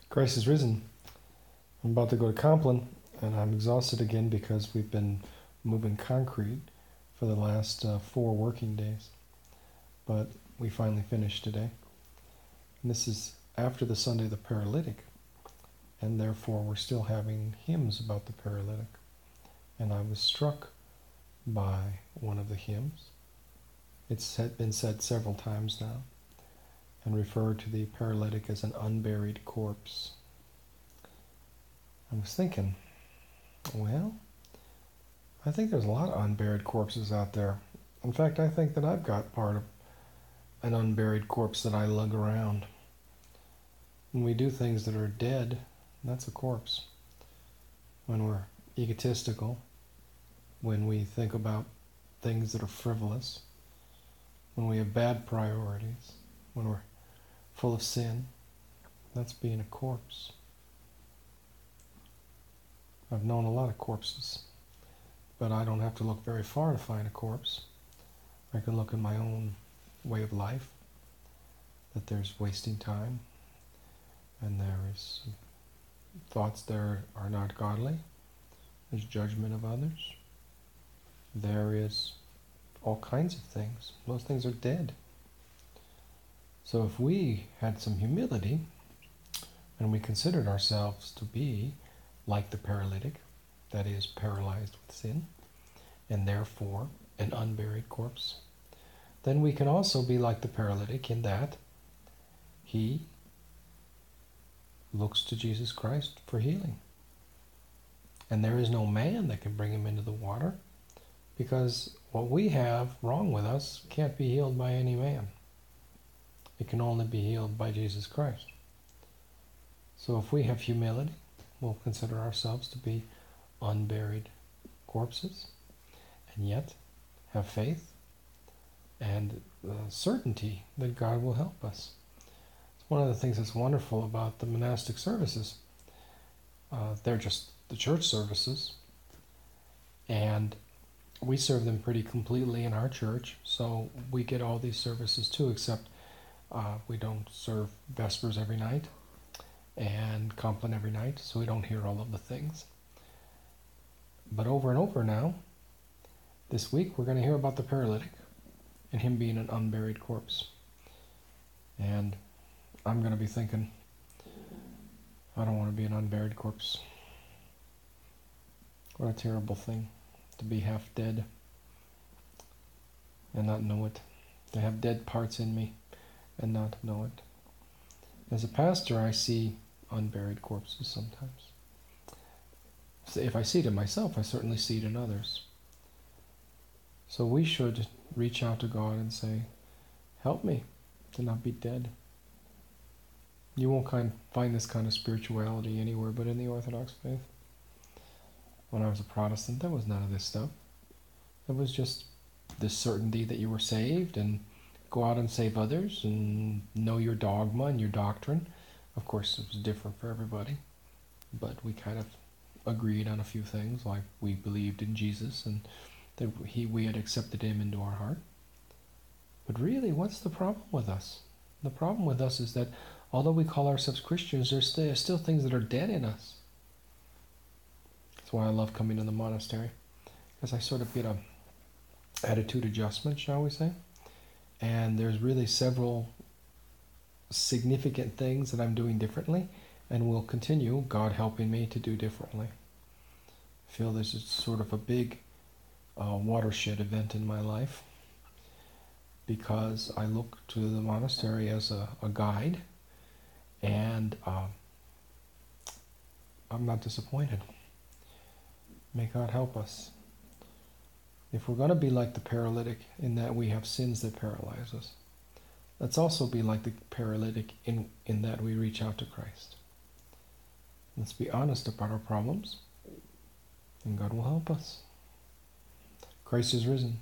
Christ is risen. I'm about to go to Compline, and I'm exhausted again because we've been moving concrete for the last 4 working days. But we finally finished today. And this is after the Sunday of the Paralytic, and therefore we're still having hymns about the paralytic. And I was struck by one of the hymns. It's been said several times now, and referred to the paralytic as an unburied corpse. I was thinking, well, I think there's a lot of unburied corpses out there. In fact, I think that I've got part of an unburied corpse that I lug around. When we do things that are dead, that's a corpse. When we're egotistical, when we think about things that are frivolous, when we have bad priorities, when we're full of sin, that's being a corpse. I've known a lot of corpses, but I don't have to look very far to find a corpse. I can look in my own way of life, that there's wasting time, and there is thoughts there are not godly. There's judgment of others. There is all kinds of things. Those things are dead. So if we had some humility, and we considered ourselves to be like the paralytic, that is, paralyzed with sin, and therefore an unburied corpse, then we can also be like the paralytic in that he looks to Jesus Christ for healing. And there is no man that can bring him into the water, because what we have wrong with us can't be healed by any man. It can only be healed by Jesus Christ. So if we have humility, we'll consider ourselves to be unburied corpses, and yet have faith and certainty that God will help us. It's one of the things that's wonderful about the monastic services. They're just the church services, and we serve them pretty completely in our church, so we get all these services too, except we don't serve Vespers every night and Compline every night, so we don't hear all of the things. But over and over now, this week we're going to hear about the paralytic and him being an unburied corpse. And I'm going to be thinking, I don't want to be an unburied corpse. What a terrible thing to be half dead and not know it. To have dead parts in me and not know it. As a pastor, I see unburied corpses sometimes. So if I see it in myself, I certainly see it in others. So we should reach out to God and say, help me to not be dead. You won't find this kind of spirituality anywhere but in the Orthodox faith. When I was a Protestant, there was none of this stuff. It was just this certainty that you were saved and go out and save others and know your dogma and your doctrine. Of course, it was different for everybody, but we kind of agreed on a few things, like we believed in Jesus and that we had accepted him into our heart. But really, what's the problem with us? The problem with us is that although we call ourselves Christians, there's still things that are dead in us. That's why I love coming to the monastery, because I sort of get a attitude adjustment, shall we say. And there's really several significant things that I'm doing differently and will continue, God helping me, to do differently. I feel this is sort of a big watershed event in my life, because I look to the monastery as a guide, and I'm not disappointed. May God help us. If we're going to be like the paralytic in that we have sins that paralyze us, let's also be like the paralytic in that we reach out to Christ. Let's be honest about our problems, and God will help us. Christ is risen.